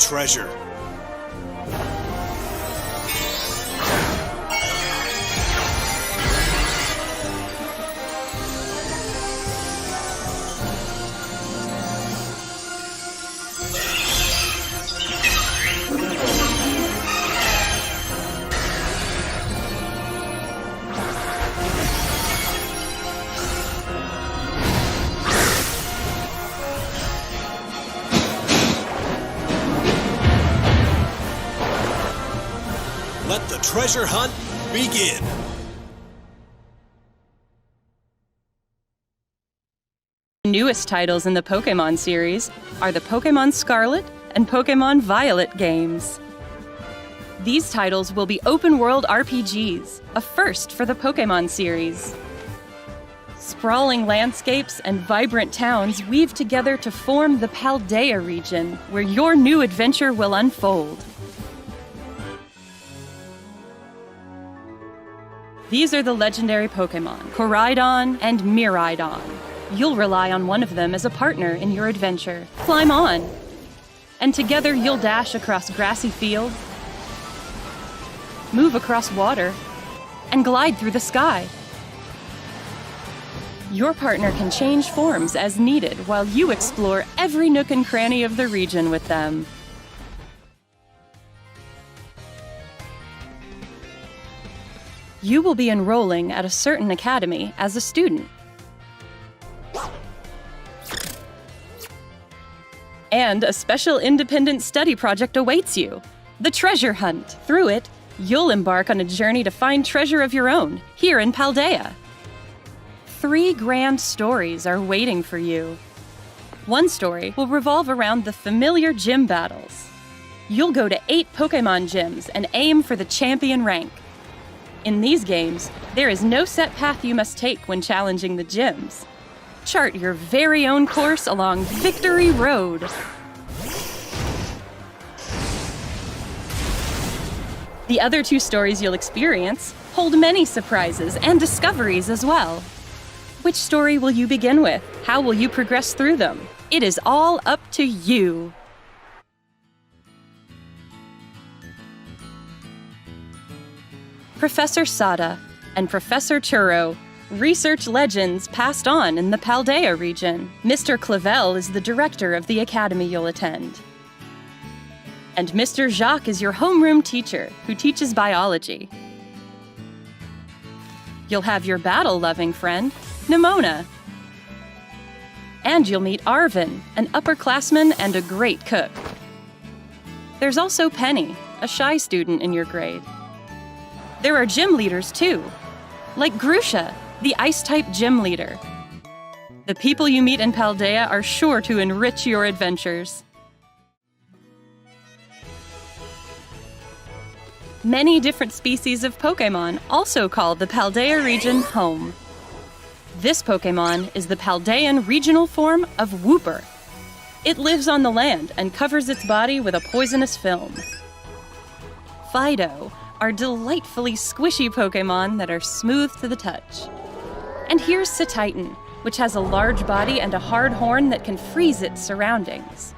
treasure. Let the treasure hunt begin! The newest titles in the Pokémon series are the Pokémon Scarlet and Pokémon Violet games. These titles will be open-world RPGs, a first for the Pokémon series. Sprawling landscapes and vibrant towns weave together to form the Paldea region, where your new adventure will unfold. These are the legendary Pokémon, Koraidon and Miraidon. You'll rely on one of them as a partner in your adventure. Climb on! And together you'll dash across grassy fields, move across water, and glide through the sky. Your partner can change forms as needed while you explore every nook and cranny of the region with them. You will be enrolling at a certain academy as a student. And a special independent study project awaits you, the Treasure Hunt. Through it, you'll embark on a journey to find treasure of your own, here in Paldea. 3 grand stories are waiting for you. One story will revolve around the familiar gym battles. You'll go to 8 Pokémon gyms and aim for the champion rank. In these games, there is no set path you must take when challenging the gyms. Chart your very own course along Victory Road. The other 2 stories you'll experience hold many surprises and discoveries as well. Which story will you begin with? How will you progress through them? It is all up to you. Professor Sada and Professor Churro, research legends passed on in the Paldea region. Mr. Clavel is the director of the academy you'll attend. And Mr. Jacques is your homeroom teacher who teaches biology. You'll have your battle-loving friend, Nimona. And you'll meet Arvin, an upperclassman and a great cook. There's also Penny, a shy student in your grade. There are gym leaders, too, like Grusha, the Ice-type gym leader. The people you meet in Paldea are sure to enrich your adventures. Many different species of Pokémon also call the Paldea region home. This Pokémon is the Paldean regional form of Wooper. It lives on the land and covers its body with a poisonous film. Fido are delightfully squishy Pokémon that are smooth to the touch. And here's Cetitan, which has a large body and a hard horn that can freeze its surroundings.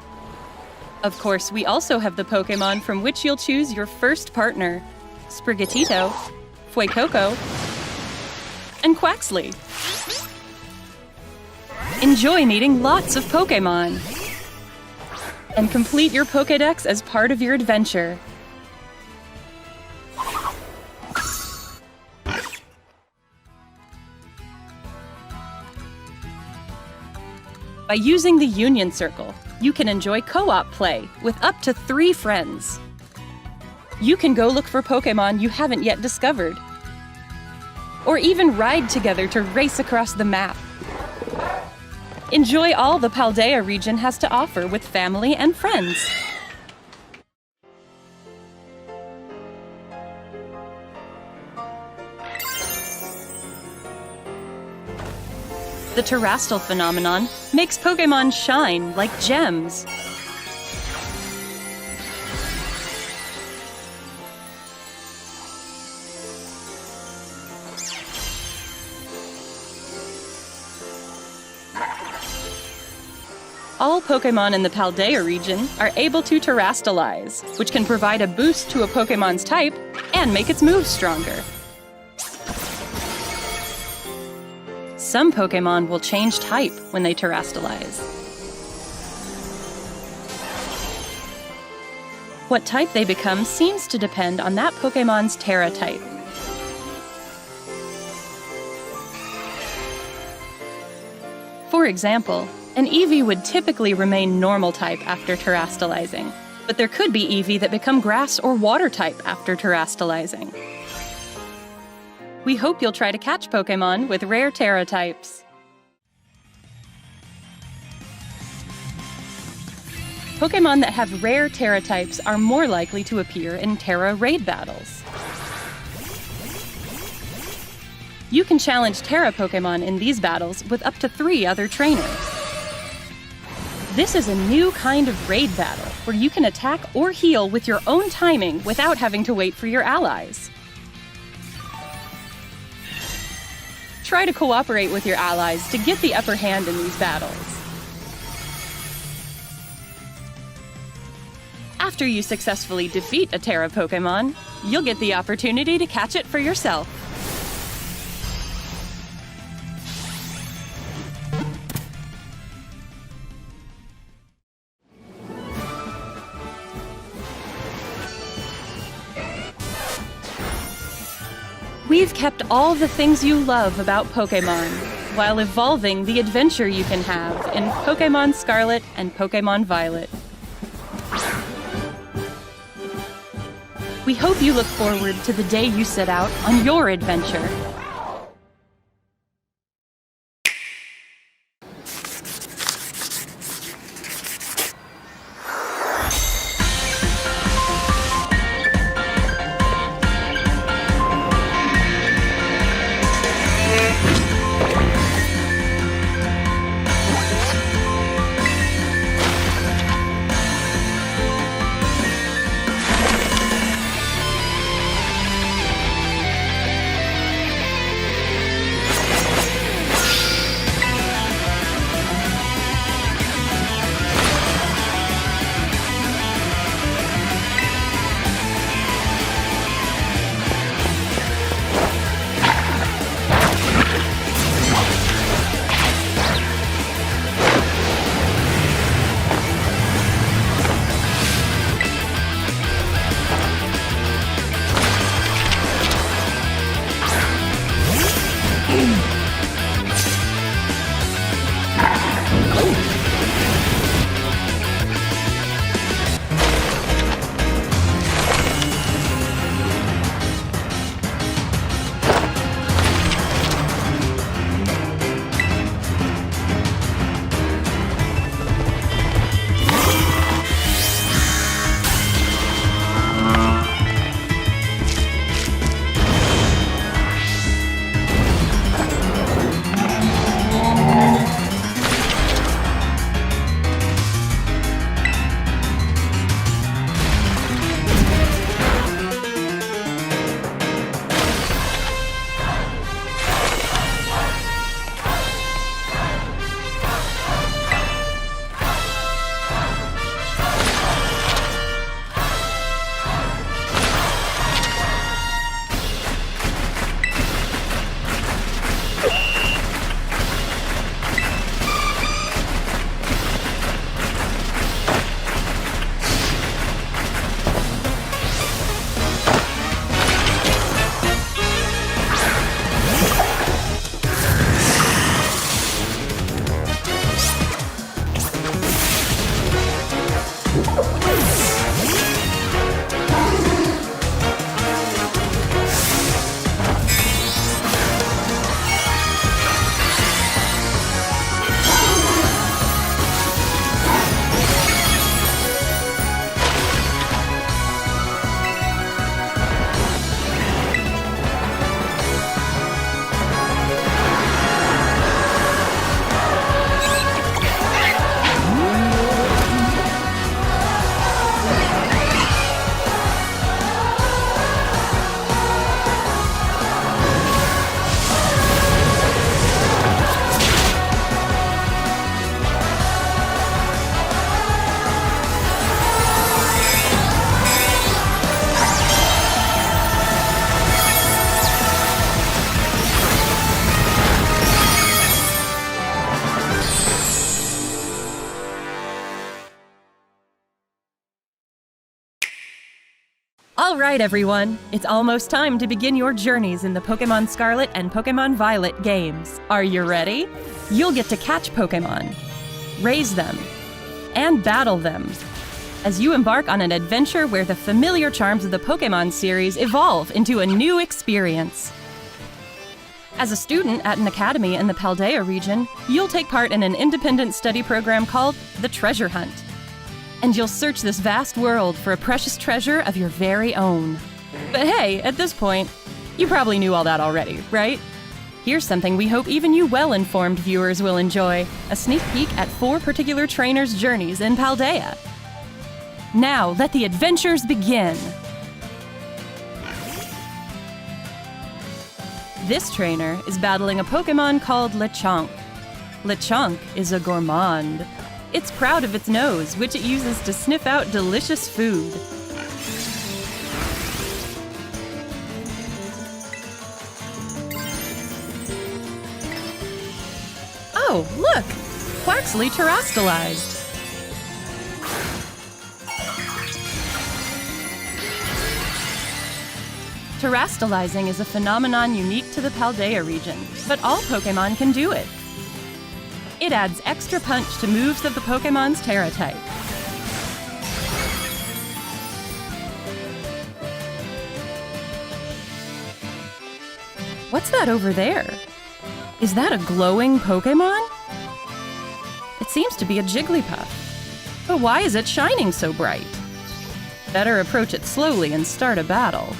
Of course, we also have the Pokémon from which you'll choose your first partner, Sprigatito, Fuecoco, and Quaxley. Enjoy meeting lots of Pokémon! And complete your Pokédex as part of your adventure. By using the Union Circle, you can enjoy co-op play with up to 3 friends. You can go look for Pokémon you haven't yet discovered, or even ride together to race across the map. Enjoy all the Paldea region has to offer with family and friends. The terrestrial phenomenon makes Pokémon shine like gems. All all Pokémon in the Paldea region are able to terastalize, which can provide a boost to a Pokémon's type and make its moves stronger. Some Pokémon will change type when they terastalize. What type they become seems to depend on that Pokémon's Terra type. For example, an Eevee would typically remain normal type after terastalizing, but there could be Eevee that become grass or water type after terastalizing. We hope you'll try to catch Pokémon with rare Terra types. Pokémon that have rare Terra types are more likely to appear in Terra raid battles. You can challenge Terra Pokémon in these battles with up to 3 other trainers. This is a new kind of raid battle where you can attack or heal with your own timing without having to wait for your allies. Try to cooperate with your allies to get the upper hand in these battles. After you successfully defeat a Terra Pokémon, you'll get the opportunity to catch it for yourself. We've kept all the things you love about Pokémon, while evolving the adventure you can have in Pokémon Scarlet and Pokémon Violet. We hope you look forward to the day you set out on your adventure. All right, everyone. It's almost time to begin your journeys in the Pokémon Scarlet and Pokémon Violet games. Are you ready? You'll get to catch Pokémon, raise them, and battle them as you embark on an adventure where the familiar charms of the Pokémon series evolve into a new experience. As a student at an academy in the Paldea region, you'll take part in an independent study program called the Treasure Hunt. And you'll search this vast world for a precious treasure of your very own. But hey, at this point, you probably knew all that already, right? Here's something we hope even you well-informed viewers will enjoy, a sneak peek at 4 particular trainers' journeys in Paldea. Now, let the adventures begin! This trainer is battling a Pokémon called Lechonk. Lechonk is a gourmand. It's proud of its nose, which it uses to sniff out delicious food. Oh, look! Quaxly terastallized. Terastallizing is a phenomenon unique to the Paldea region, but all Pokémon can do it. It adds extra punch to moves of the Pokémon's Terra type. What's that over there? Is that a glowing Pokémon? It seems to be a Jigglypuff. But why is it shining so bright? Better approach it slowly and start a battle.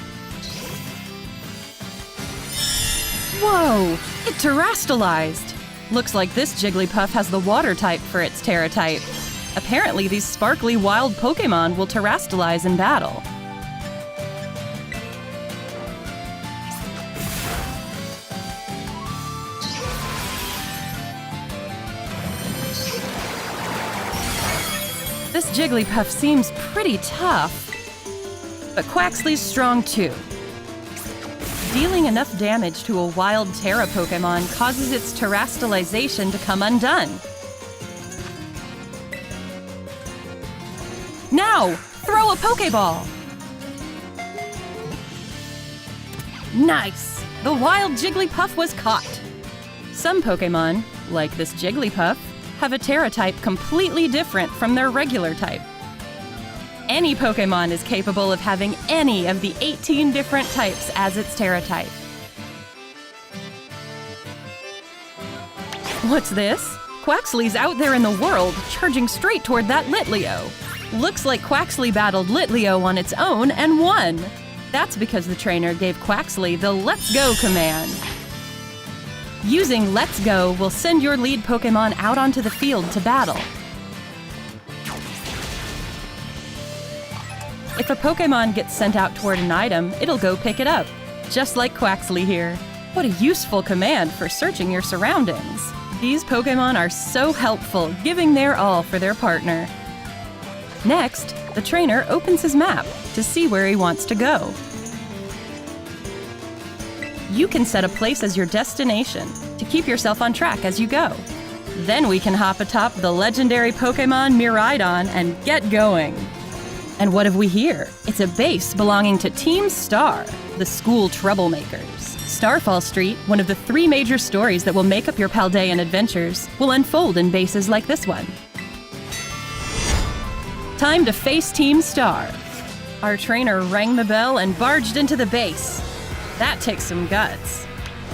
Whoa! It terastallized! Looks like this Jigglypuff has the water type for its Terra type. Apparently, these sparkly wild Pokémon will terastallize in battle. This Jigglypuff seems pretty tough, but Quaxly's strong too. Dealing enough damage to a wild Terra Pokémon causes its terastallization to come undone. Now, throw a Pokéball! Nice! The wild Jigglypuff was caught! Some Pokémon, like this Jigglypuff, have a Terra type completely different from their regular type. Any Pokémon is capable of having any of the 18 different types as its Terra type. What's this? Quaxly's out there in the world, charging straight toward that Litleo. Looks like Quaxly battled Litleo on its own and won. That's because the trainer gave Quaxly the Let's Go command. Using Let's Go will send your lead Pokémon out onto the field to battle. If a Pokémon gets sent out toward an item, it'll go pick it up, just like Quaxly here. What a useful command for searching your surroundings. These Pokémon are so helpful, giving their all for their partner. Next, the trainer opens his map to see where he wants to go. You can set a place as your destination to keep yourself on track as you go. Then we can hop atop the legendary Pokémon Miraidon and get going. And what have we here? It's a base belonging to Team Star, the school troublemakers. Starfall Street, one of the 3 major stories that will make up your Paldean adventures, will unfold in bases like this one. Time to face Team Star. Our trainer rang the bell and barged into the base. That takes some guts.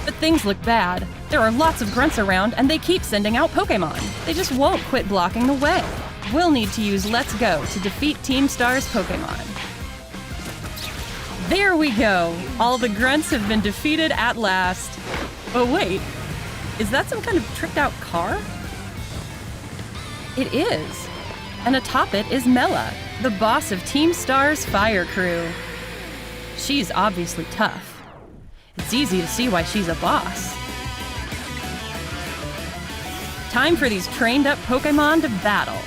But things look bad. There are lots of grunts around and they keep sending out Pokémon. They just won't quit blocking the way. We'll need to use Let's Go to defeat Team Star's Pokémon. There we go! All the grunts have been defeated at last. But wait, is that some kind of tricked-out car? It is. And atop it is Mela, the boss of Team Star's fire crew. She's obviously tough. It's easy to see why she's a boss. Time for these trained-up Pokémon to battle.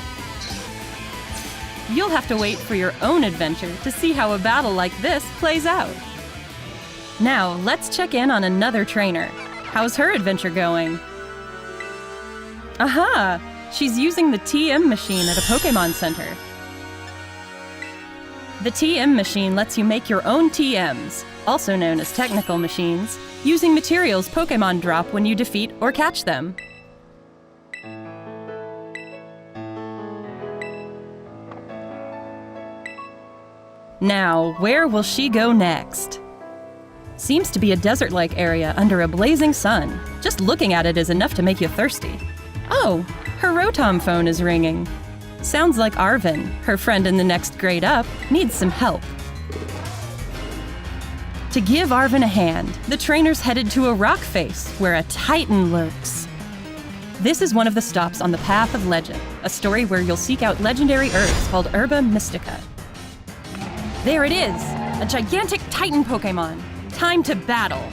You'll have to wait for your own adventure to see how a battle like this plays out. Now, let's check in on another trainer. How's her adventure going? Aha! She's using the TM machine at a Pokémon Center. The TM machine lets you make your own TMs, also known as technical machines, using materials Pokémon drop when you defeat or catch them. Now, where will she go next? Seems to be a desert-like area under a blazing sun. Just looking at it is enough to make you thirsty. Oh, her Rotom phone is ringing. Sounds like Arvin, her friend in the next grade up, needs some help. To give Arvin a hand, the trainer's headed to a rock face where a Titan lurks. This is one of the stops on the Path of Legend, a story where you'll seek out legendary herbs called Herba Mystica. There it is! A gigantic Titan Pokémon! Time to battle!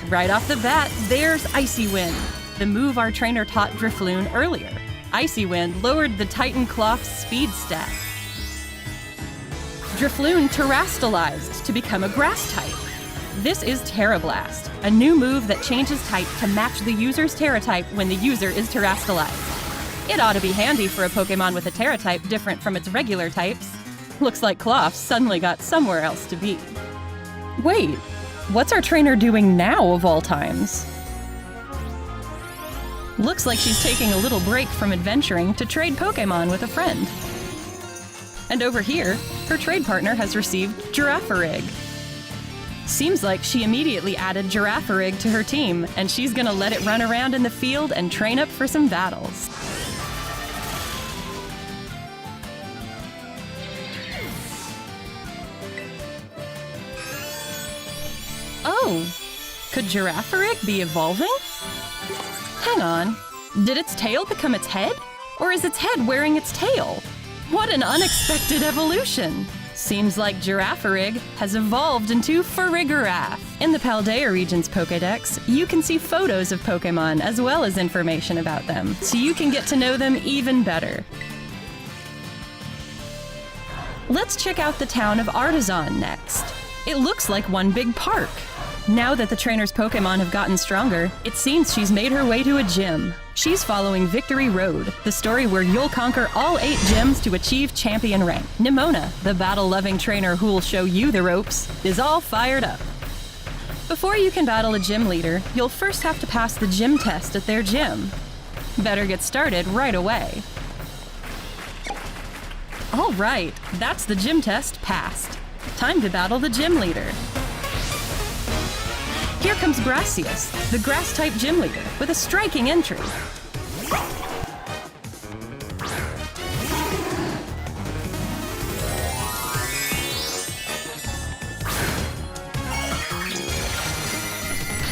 Right off the bat, there's Icy Wind, the move our trainer taught Drifloon earlier. Icy Wind lowered the Titan Cloth's speed stat. Drifloon terastallized to become a grass type. This is Terra Blast, a new move that changes type to match the user's Terra type when the user is terastallized. It ought to be handy for a Pokémon with a Terra type different from its regular types. Looks like Cloth suddenly got somewhere else to be. Wait, what's our trainer doing now of all times? Looks like she's taking a little break from adventuring to trade Pokémon with a friend. And over here, her trade partner has received Girafarig. Seems like she immediately added Girafarig to her team, and she's gonna let it run around in the field and train up for some battles. Oh, could Girafarig be evolving? Hang on, did its tail become its head? Or is its head wearing its tail? What an unexpected evolution! Seems like Girafarig has evolved into Farigiraf. In the Paldea region's Pokédex, you can see photos of Pokémon as well as information about them, so you can get to know them even better. Let's check out the town of Artisan next. It looks like one big park. Now that the trainer's Pokémon have gotten stronger, it seems she's made her way to a gym. She's following Victory Road, the story where you'll conquer all 8 gyms to achieve champion rank. Nimona, the battle-loving trainer who'll show you the ropes, is all fired up. Before you can battle a gym leader, you'll first have to pass the gym test at their gym. Better get started right away. All right, that's the gym test passed. Time to battle the gym leader. Here comes Gracias, the grass-type gym leader, with a striking entry.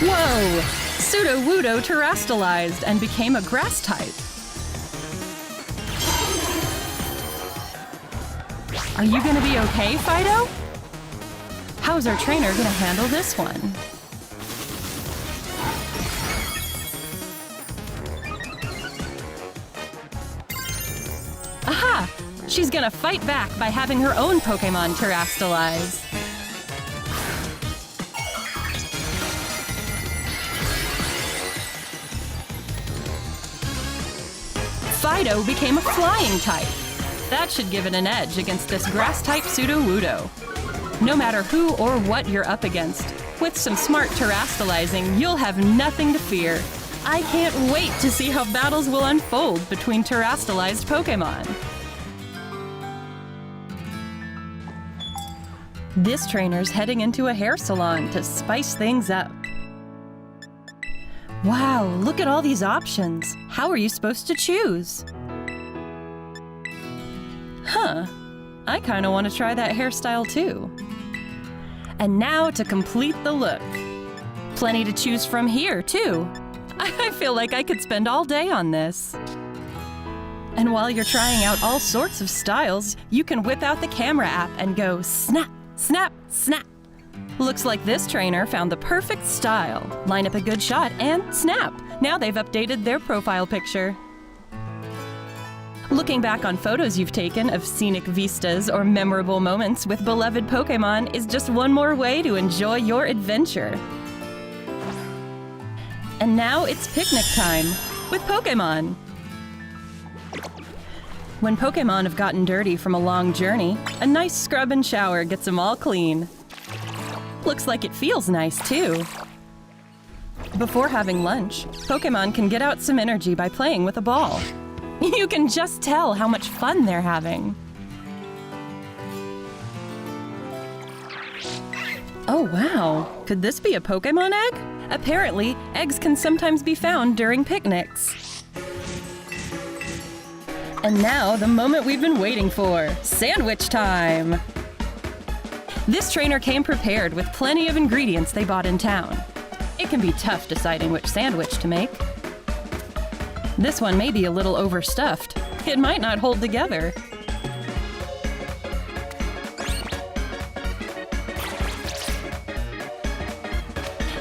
Whoa! Sudowoodo terastallized and became a grass type. Are you gonna be okay, Fido? How's our trainer gonna handle this one? Aha! She's gonna fight back by having her own Pokémon terastallize. Fido became a flying type. That should give it an edge against this grass-type Sudowoodo. No matter who or what you're up against, with some smart terastallizing, you'll have nothing to fear. I can't wait to see how battles will unfold between terastallized Pokémon. This trainer's heading into a hair salon to spice things up. Wow, look at all these options. How are you supposed to choose? Huh, I kinda wanna try that hairstyle too. And now to complete the look. Plenty to choose from here too. I feel like I could spend all day on this. And while you're trying out all sorts of styles, you can whip out the camera app and go snap, snap, snap. Looks like this trainer found the perfect style. Line up a good shot and snap. Now they've updated their profile picture. Looking back on photos you've taken of scenic vistas or memorable moments with beloved Pokémon is just one more way to enjoy your adventure. And now it's picnic time with Pokémon. When Pokémon have gotten dirty from a long journey, a nice scrub and shower gets them all clean. Looks like it feels nice, too. Before having lunch, Pokémon can get out some energy by playing with a ball. You can just tell how much fun they're having. Oh wow, could this be a Pokémon egg? Apparently, eggs can sometimes be found during picnics. And now, the moment we've been waiting for, sandwich time! This trainer came prepared with plenty of ingredients they bought in town. It can be tough deciding which sandwich to make. This one may be a little overstuffed. It might not hold together.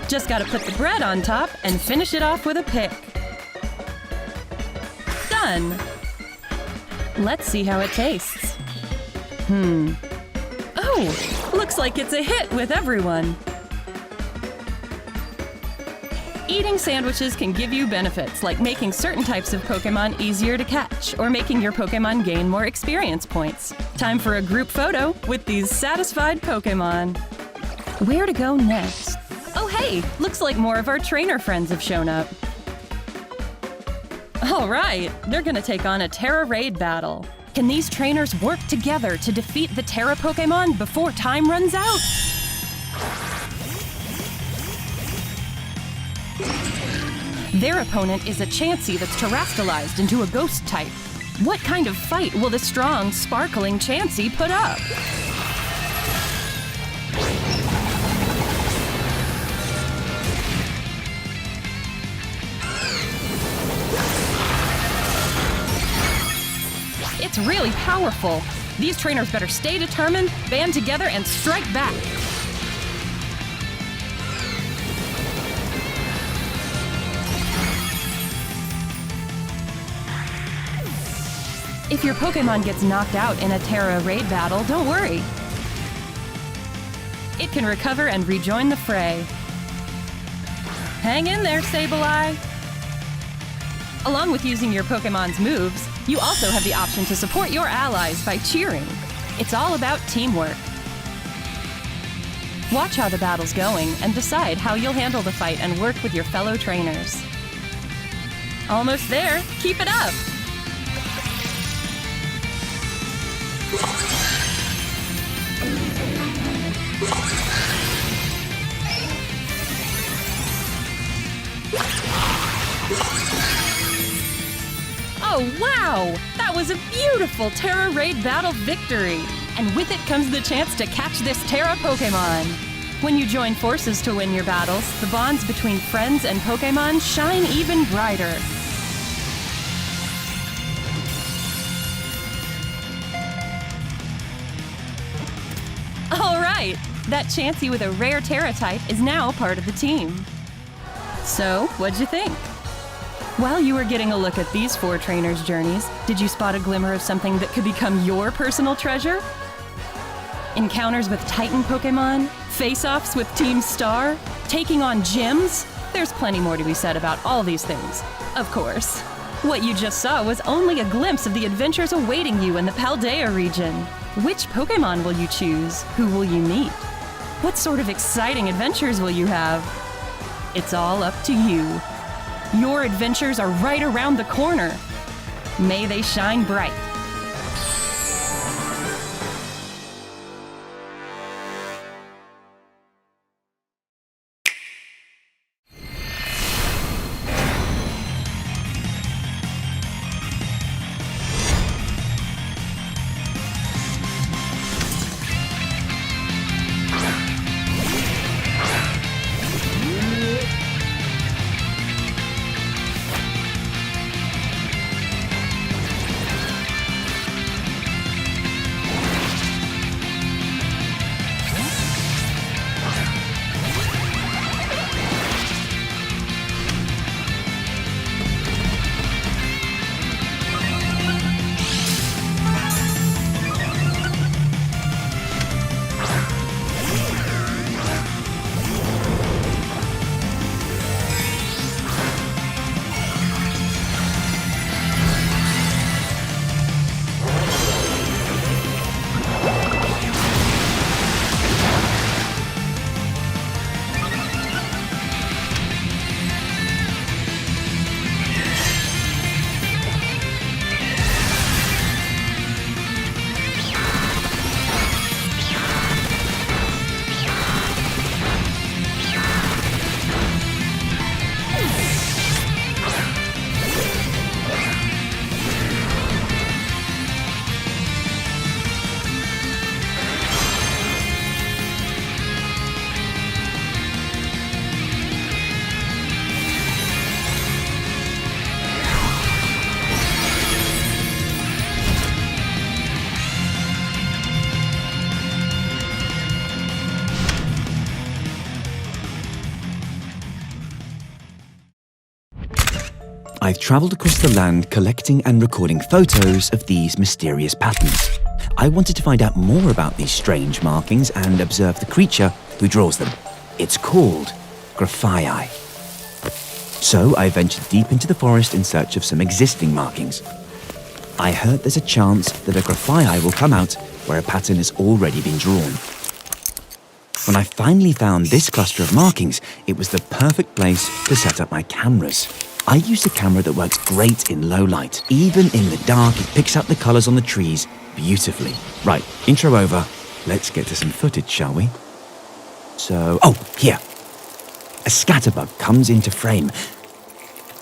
Just gotta put the bread on top and finish it off with a pick. Done! Let's see how it tastes. Oh, looks like it's a hit with everyone. Eating sandwiches can give you benefits like making certain types of Pokémon easier to catch or making your Pokémon gain more experience points. Time for a group photo with these satisfied Pokémon. Where to go next? Oh hey, looks like more of our trainer friends have shown up. All right, they're gonna take on a Terra raid battle. Can these trainers work together to defeat the Terra Pokémon before time runs out? Their opponent is a Chansey that's terastallized into a ghost type. What kind of fight will the strong, sparkling Chansey put up? It's really powerful. These trainers better stay determined, band together, and strike back. If your Pokémon gets knocked out in a Terra raid battle, don't worry. It can recover and rejoin the fray. Hang in there, Sableye! Along with using your Pokémon's moves, you also have the option to support your allies by cheering. It's all about teamwork. Watch how the battle's going and decide how you'll handle the fight and work with your fellow trainers. Almost there! Keep it up! Oh wow! That was a beautiful Terra Raid battle victory! And with it comes the chance to catch this Terra Pokémon! When you join forces to win your battles, the bonds between friends and Pokémon shine even brighter. Alright! That Chansey with a rare Terra type is now part of the team. So, what'd you think? While you were getting a look at these 4 trainers' journeys, did you spot a glimmer of something that could become your personal treasure? Encounters with Titan Pokémon? Face-offs with Team Star? Taking on gyms? There's plenty more to be said about all these things, of course. What you just saw was only a glimpse of the adventures awaiting you in the Paldea region. Which Pokémon will you choose? Who will you meet? What sort of exciting adventures will you have? It's all up to you. Your adventures are right around the corner. May they shine bright. I've traveled across the land collecting and recording photos of these mysterious patterns. I wanted to find out more about these strange markings and observe the creature who draws them. It's called Grafaiai. So I ventured deep into the forest in search of some existing markings. I heard there's a chance that a Grafaiai will come out where a pattern has already been drawn. When I finally found this cluster of markings, it was the perfect place to set up my cameras. I used a camera that works great in low light. Even in the dark, it picks up the colours on the trees beautifully. Right, intro over. Let's get to some footage, shall we? Here. A scatterbug comes into frame.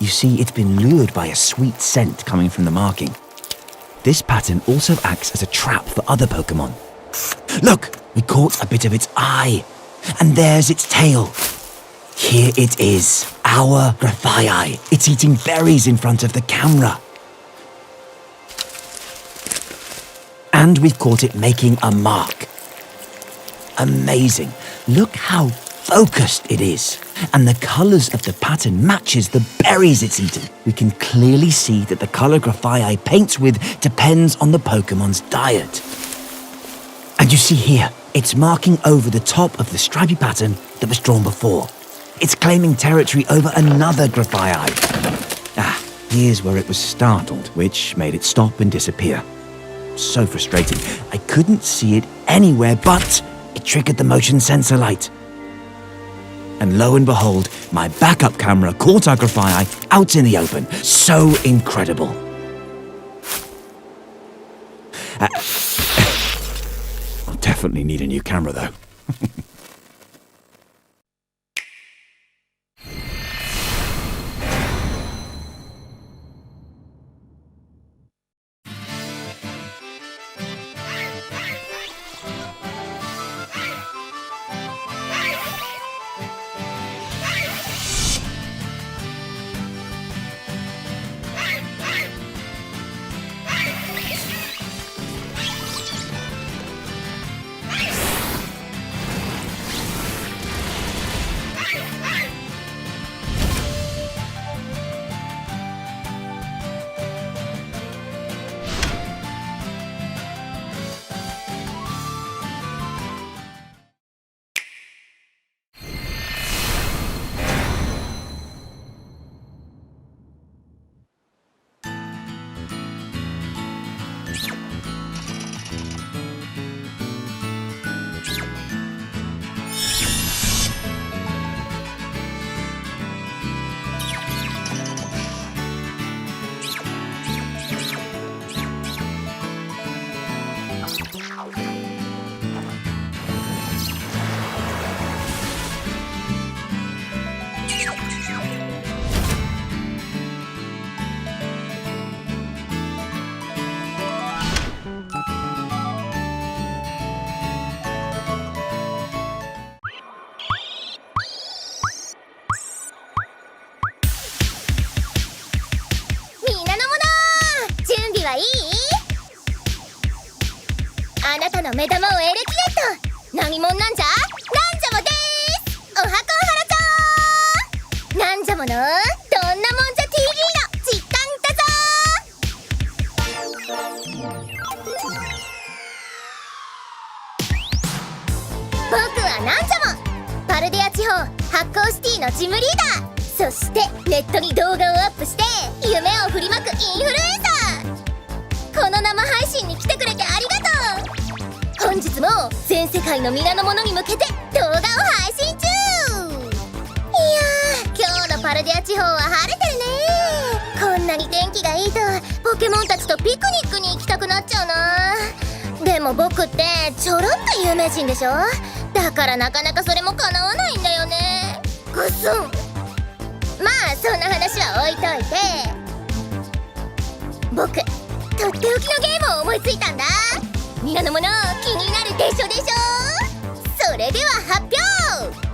You see, it's been lured by a sweet scent coming from the marking. This pattern also acts as a trap for other Pokémon. Look, we caught a bit of its eye. And there's its tail. Here it is, our Grafaiai. It's eating berries in front of the camera. And we've caught it making a mark. Amazing. Look how focused it is. And the colours of the pattern matches the berries it's eaten. We can clearly see that the colour Grafaiai paints with depends on the Pokémon's diet. And you see here, it's marking over the top of the stripy pattern that was drawn before. It's claiming territory over another Grafaiai. Here's where it was startled, which made it stop and disappear. So frustrating. I couldn't see it anywhere, but it triggered the motion sensor light. And lo and behold, my backup camera caught our Grafaiai out in the open. So incredible. I'll definitely need a new camera, though.はいい？あなたの目玉をエレキレット。何者なんじゃ？なんじゃもでーす。おはこんはらちゃん。なんじゃものどんなもんじゃ TV の時間だぞ。僕はなんじゃもパルデア地方発光シティのジムリーダー。そしてネットに動画をアップして夢を振りまくインフルエンサー。この生配信に来てくれてありがとう。本日も全世界の皆の者に向けて動画を配信中。いやー、今日のパルデア地方は晴れてるね。こんなに天気がいいとポケモンたちとピクニックに行きたくなっちゃうな。でも僕ってちょろっと有名人でしょ。だからなかなかそれも叶わないんだよね。ぐすん。まあそんな話は置いといて、僕とっておきのゲームを思いついたんだ。皆の者気になるでしょでしょ。それでは発表。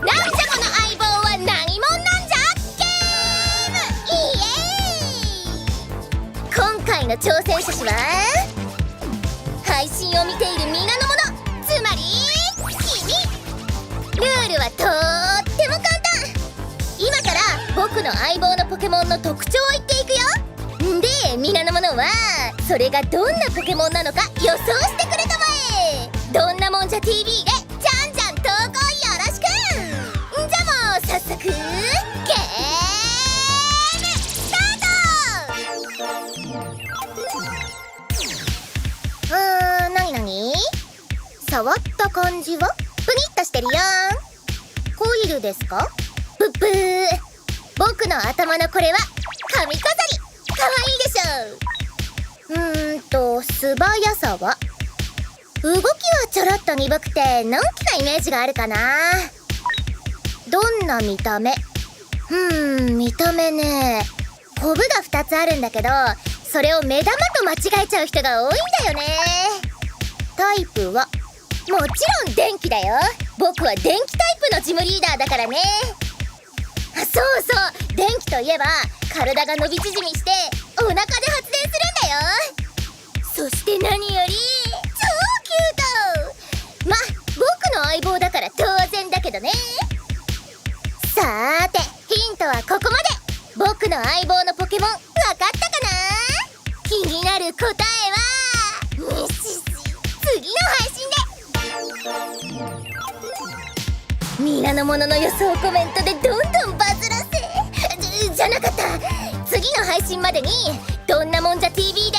なんじゃこの相棒は何者なんじゃゲーム。イエーイ。今回の挑戦者は配信を見ている皆の者、つまり君。ルールはとっても簡単。今から僕の相棒のポケケモンの特徴を言っていくよ。で皆の者はそれがどんなポケモンなのか予想してくれたまえ。どんなもんじゃ TV でじゃんじゃん投稿よろしく。じゃあもう早速ゲームスタート。なに触った感じはプニッとしてるよ。コイルですか？ブッブー。僕の頭のこれは髪飾り。かわいいでしょ。素早さは動きはちょろっと鈍くてのんきなイメージがあるかな。どんな見た目？見た目ね、コブが2つあるんだけど、それを目玉と間違えちゃう人が多いんだよね。タイプはもちろん電気だよ。僕は電気タイプのジムリーダーだからね。そうそう、電気といえば体が伸び縮みしてお腹で発電するんだよ。そして何より超キュート。ま、僕の相棒だから当然だけどね。さーてヒントはここまで。僕の相棒のポケモンわかったかな？気になる答えは次の配信で。皆の者の予想コメントでどんどんバズらせじゃなかった。次の配信までにどんなもんじゃ TV で